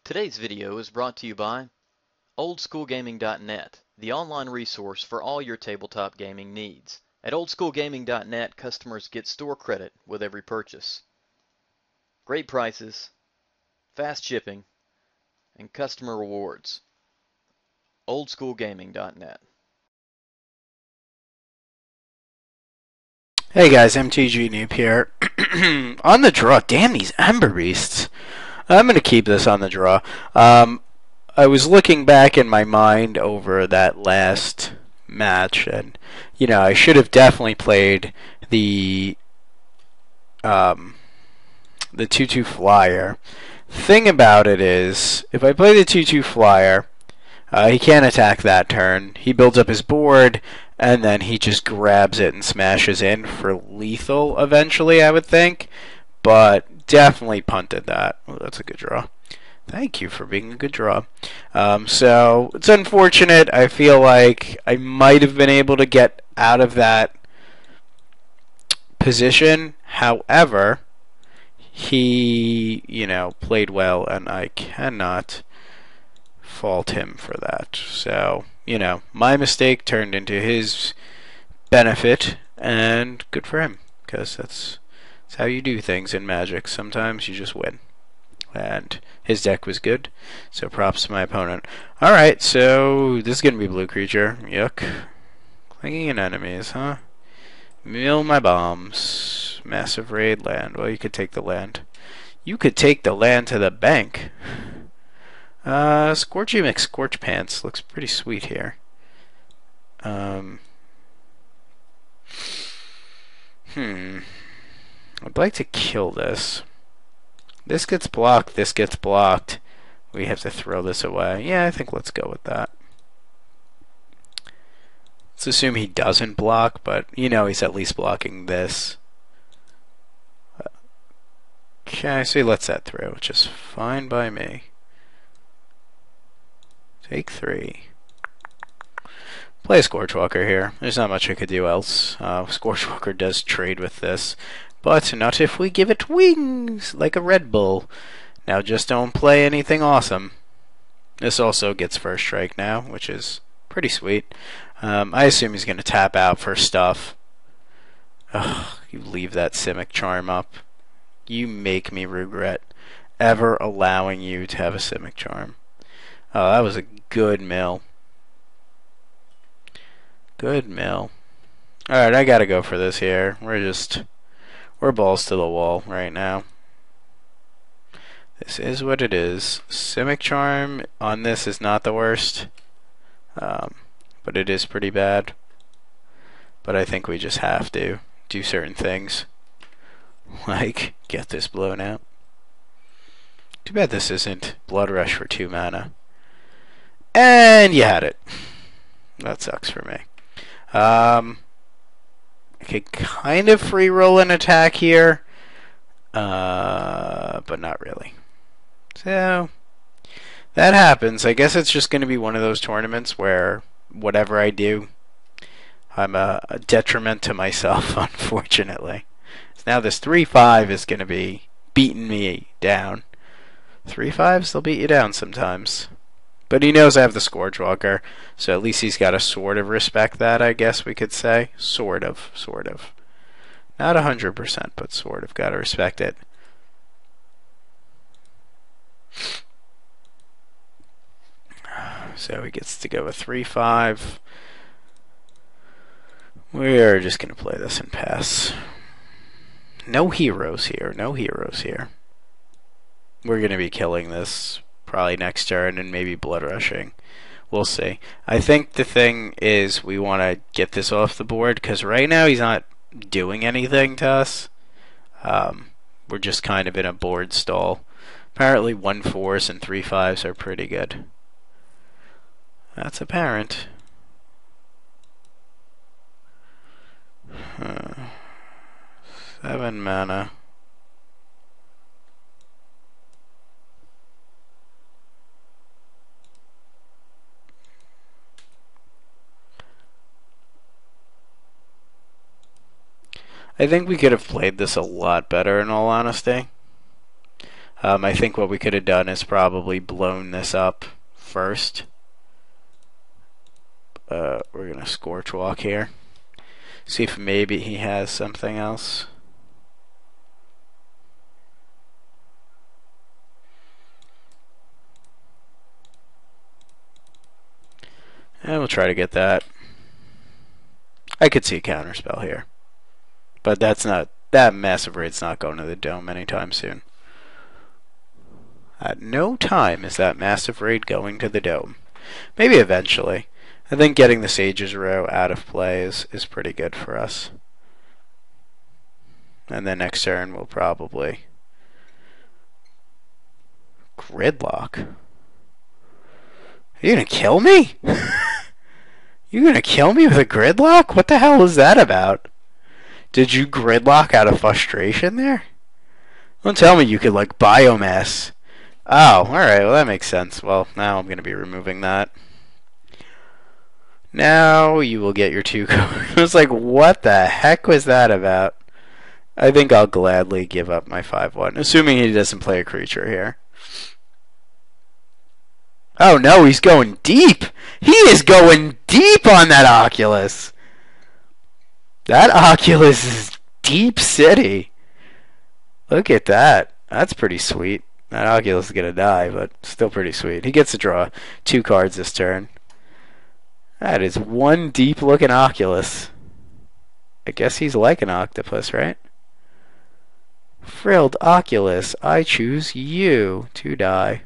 Today's video is brought to you by oldschoolgaming.net, the online resource for all your tabletop gaming needs. At oldschoolgaming.net, customers get store credit with every purchase. Great prices, fast shipping, and customer rewards. oldschoolgaming.net. Hey guys, mtgo Noob here. On the draw, damn these Ember Beasts. I'm going to keep this on the draw. I was looking back in my mind over that last match, and I should have definitely played the 2/2 flyer. Thing about it is, if I play the 2/2 flyer, he can't attack that turn. He builds up his board, and then he just grabs it and smashes in for lethal eventually, I would think. But definitely punted that. Oh, that's a good draw. Thank you for being a good draw. So it's unfortunate. I feel like I might have been able to get out of that position. However, he, played well, and I cannot fault him for that. So, my mistake turned into his benefit, and good for him, because that's how you do things in Magic. Sometimes you just win. And his deck was good, so props to my opponent. Alright, so this is going to be blue creature. Yuck. Clinging in enemies, huh? Mill my bombs. Massive raid land. Well, you could take the land. You could take the land to the bank. Scorchy Mix Scorch Pants looks pretty sweet here. I'd like to kill this. This gets blocked, this gets blocked. We have to throw this away. Yeah, I think let's go with that. Let's assume he doesn't block, but he's at least blocking this. Okay, so he lets that through, which is fine by me. Take 3. Play a Scorchwalker here. There's not much I could do else. Scorchwalker does trade with this, but not if we give it wings, like a Red Bull. Now just don't play anything awesome. This also gets first strike now, which is pretty sweet. I assume he's going to tap out for stuff. Ugh, you leave that Simic charm up. You make me regret ever allowing you to have a Simic charm. Oh, that was a good mill. Good mill. Alright, I gotta go for this here. We're balls to the wall right now. This is what it is. Simic charm on this is not the worst. But it is pretty bad. But I think we just have to do certain things. Like, get this blown out. Too bad this isn't Blood Rush for 2 mana. And you had it. That sucks for me. I could kind of free roll an attack here, but not really. So that happens. I guess it's just going to be one of those tournaments where whatever I do, I'm a detriment to myself, unfortunately. So now this 3/5 is going to be beating me down. 3/5s, they'll beat you down sometimes. But he knows I have the Scorchwalker, so at least he's got to sort of respect that, I guess we could say. Sort of. Not 100%, but sort of got to respect it. So he gets to go with 3/5. We're just going to play this and pass. No heroes here, no heroes here. We're going to be killing this probably next turn and maybe blood rushing. We'll see. I think the thing is we want to get this off the board because right now he's not doing anything to us. We're just kind of in a board stall. Apparently 1/4s and 3/5s are pretty good. That's apparent. 7 mana. I think we could have played this a lot better, in all honesty. I think what we could have done is probably blown this up first. We're going to Scorch Walk here. See if maybe he has something else. And we'll try to get that. I could see a counterspell here. But that Massive Raid's not going to the Dome anytime soon. At no time is that Massive Raid going to the Dome. Maybe eventually. I think getting the Sage's Row out of play is pretty good for us. And then next turn we'll probably Gridlock. Are you gonna kill me? You gonna kill me with a Gridlock? What the hell was that about? Did you Gridlock out of frustration there? Don't tell me you could like Biomass. Oh, alright, well that makes sense. Well, now I'm gonna be removing that. Now you will get your 2 cards. I was like, what the heck was that about? I think I'll gladly give up my 5/1, assuming he doesn't play a creature here. Oh no, he's going deep! He is going deep on that Oculus! That Oculus is deep city. Look at that. That's pretty sweet. That Oculus is going to die, but still pretty sweet. He gets to draw 2 cards this turn. That is one deep looking Oculus. I guess he's like an octopus, right? Frilled Oculus, I choose you to die.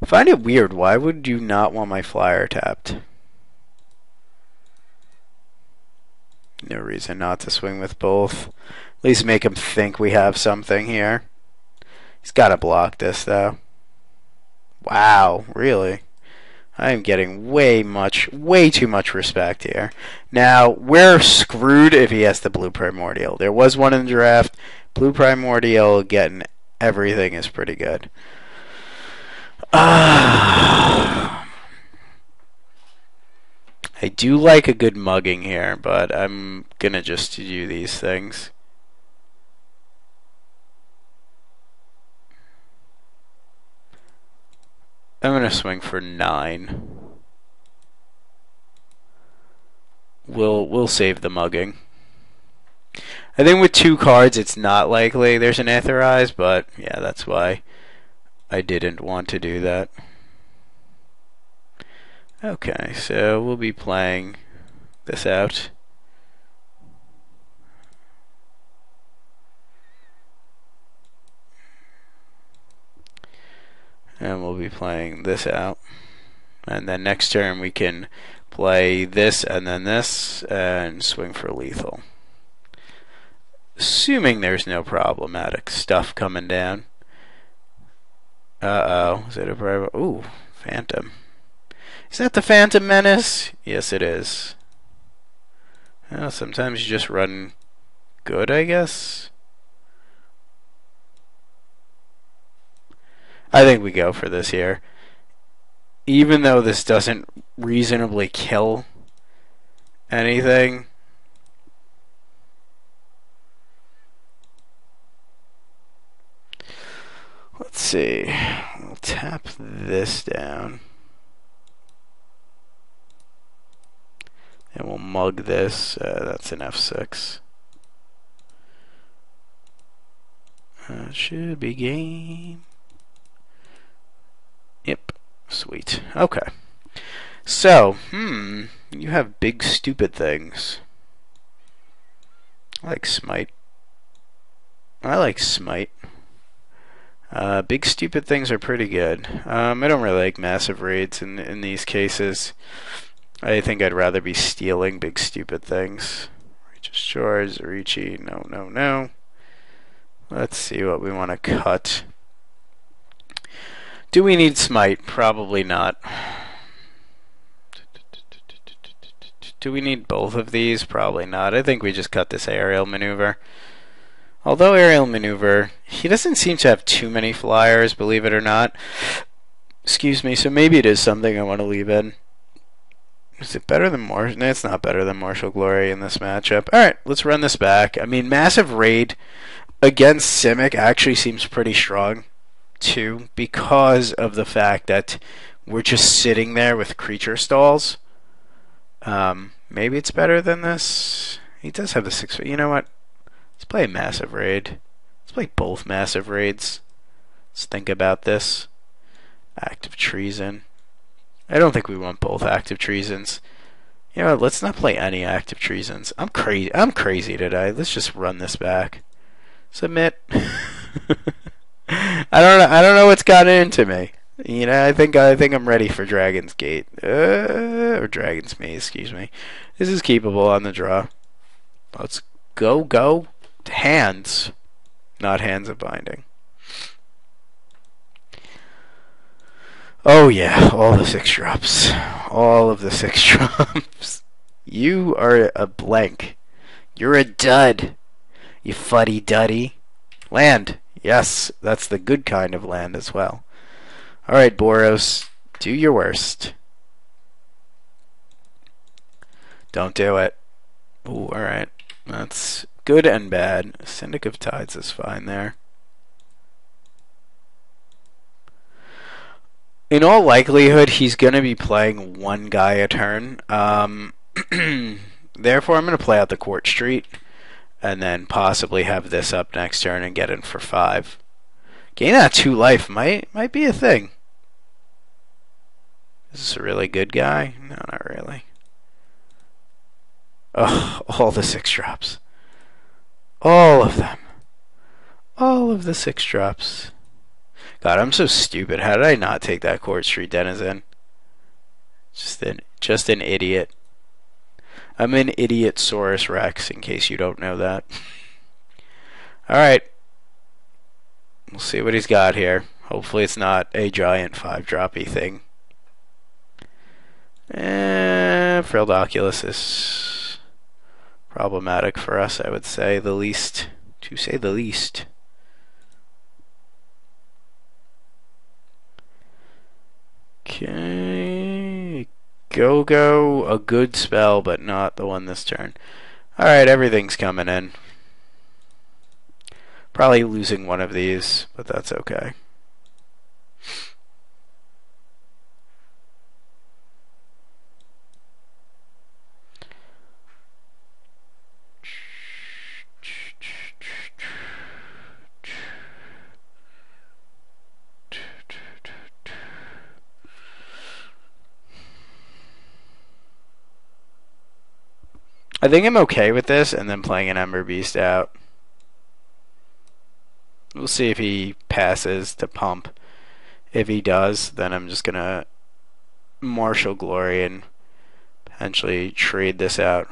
I find it weird. Why would you not want my flyer tapped? No reason not to swing with both. At least make him think we have something here. He's got to block this, though. Wow, really? I am getting way too much respect here. Now, we're screwed if he has the Blue Primordial. There was one in the draft. Blue Primordial, getting everything is pretty good. I do like a good mugging here, but I'm gonna just do these things. I'm gonna swing for 9. We'll save the mugging. I think with 2 cards it's not likely there's an Aetherize, but yeah, that's why I didn't want to do that. Okay, so we'll be playing this out. And we'll be playing this out. And then next turn we can play this and then this and swing for lethal. Assuming there's no problematic stuff coming down. Uh-oh. Is it a private? Ooh, Phantom. Is that the Phantom Menace? Yes, it is. Well, sometimes you just run good, I guess. I think we go for this here. Even though this doesn't reasonably kill anything. Let's see. We'll tap this down. And we'll mug this. That's an F6. Should be game. Yep. Sweet. Okay. So, you have big stupid things. I like Smite. Big stupid things are pretty good. I don't really like massive raids in these cases. I think I'd rather be stealing big stupid things. Just Shores, Ricci, no. Let's see what we want to cut. Do we need Smite? Probably not. Do we need both of these? Probably not. I think we just cut this aerial maneuver. Although aerial maneuver, he doesn't seem to have too many flyers, believe it or not. Excuse me, so maybe it is something I want to leave in. Is it better than Marshall? No, it's not better than Martial Glory in this matchup. Alright, let's run this back. I mean, Massive Raid against Simic actually seems pretty strong, too, because of the fact that we're just sitting there with creature stalls. Maybe it's better than this. He does have the 6. You know what? Let's play a Massive Raid. Let's play both Massive Raids. Let's think about this. Active Treason. I don't think we want both Active Treasons. You know what? Let's not play any Active Treasons. I'm crazy today. Let's just run this back. Submit. I don't know what's gotten into me. You know, I think I'm ready for Dragon's Gate. Or Dragon's Maze, excuse me. This is keepable on the draw. Let's go. Hands. Not Hands of Binding. Oh yeah, all the 6 drops. All of the 6 drops. You are a blank. You're a dud. You fuddy-duddy. Land. Yes, that's the good kind of land as well. Alright, Boros. Do your worst. Don't do it. Ooh, alright. That's good and bad. Syndic of Tides is fine there. In all likelihood, he's going to be playing one guy a turn. Therefore, I'm going to play out the Court Street and then possibly have this up next turn and get in for 5. Gain that 2 life might be a thing. Is this a really good guy? No, not really. Oh, all the 6 drops. All of them. All of the 6 drops. God, I'm so stupid. How did I not take that Court Street Denizen? Just an idiot. I'm an idiot Saurus Rex, in case you don't know that. Alright. We'll see what he's got here. Hopefully it's not a giant 5-droppy thing. Frilled Oculus is problematic for us, I would say the least. To say the least. Okay. Go, a good spell, but not the one this turn. Alright, everything's coming in. Probably losing one of these, but that's okay. I think I'm okay with this and then playing an Ember Beast out. We'll see if he passes to pump. If he does, then I'm just going to Martial Glory and potentially trade this out.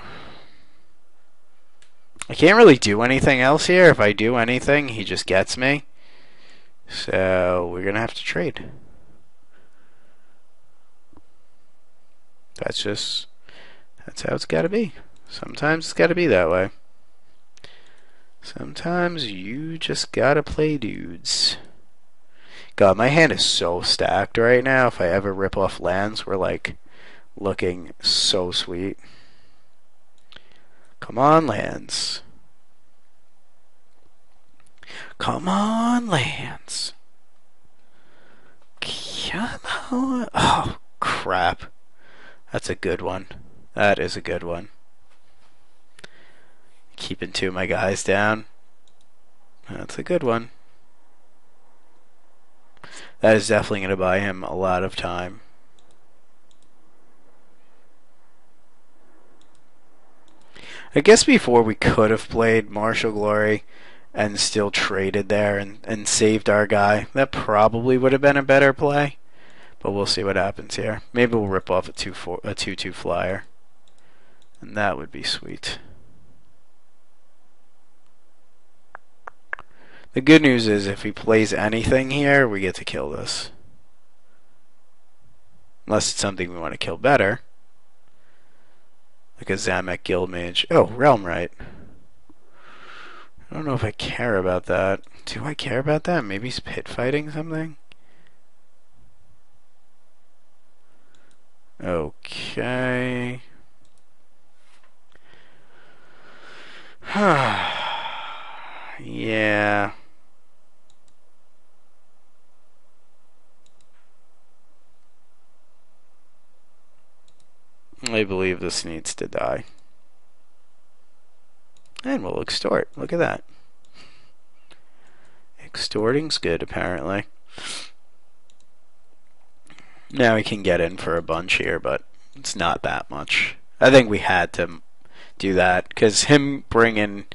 I can't really do anything else here. If I do anything, he just gets me. So we're going to have to trade. That's how it's got to be. Sometimes it's got to be that way. Sometimes you just gotta play dudes. God, my hand is so stacked right now. If I ever rip off lands, we're like looking so sweet. Come on, lands. Come on, lands. Come on. Oh, crap. That's a good one. That is a good one. Keeping 2 of my guys down. That's a good one. That is definitely going to buy him a lot of time. I guess before we could have played Martial Glory and still traded there and saved our guy. That probably would have been a better play. But we'll see what happens here. Maybe we'll rip off a 2/2 flyer. And that would be sweet. The good news is if he plays anything here, we get to kill this. Unless it's something we want to kill better. Like a Zamek Guildmage. Oh, Realm Right. I don't know if I care about that. Do I care about that? Maybe he's pit fighting something? Okay. Yeah. I believe this needs to die. And we'll extort. Look at that. Extorting's good, apparently. Now we can get in for a bunch here, but it's not that much. I think we had to do that, because him bringing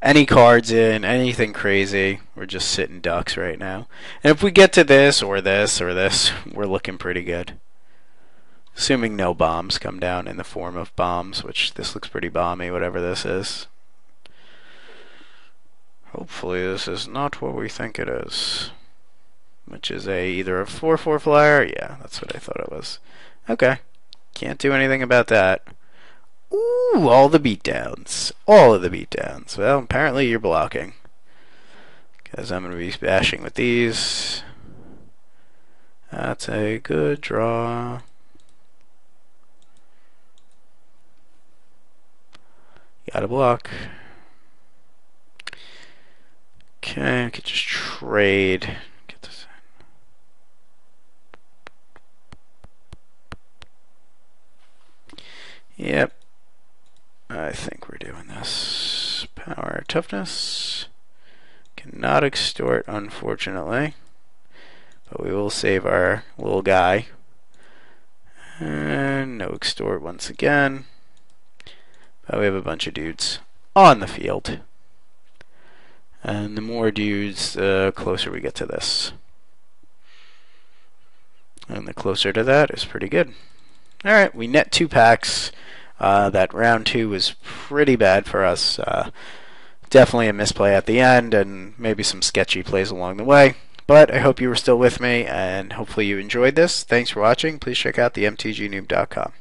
any cards in, anything crazy, we're just sitting ducks right now. And if we get to this, or this, or this, we're looking pretty good. Assuming no bombs come down in the form of bombs, which this looks pretty bomby, whatever this is. Hopefully this is not what we think it is. Which is either a 4/4 flyer? Yeah, that's what I thought it was. Okay. Can't do anything about that. Ooh, all the beatdowns. All of the beatdowns. Well, apparently you're blocking. Because I'm going to be bashing with these. That's a good draw. Gotta block. Okay, I could just trade. Get this in. Yep. I think we're doing this. Power, toughness. Cannot extort, unfortunately. But we will save our little guy. And no extort once again. But we have a bunch of dudes on the field. And the more dudes, the closer we get to this. And the closer to that is pretty good. Alright, we net 2 packs. That round 2 was pretty bad for us. Definitely a misplay at the end, and maybe some sketchy plays along the way. But I hope you were still with me, and hopefully you enjoyed this. Thanks for watching. Please check out the mtgnoob.com.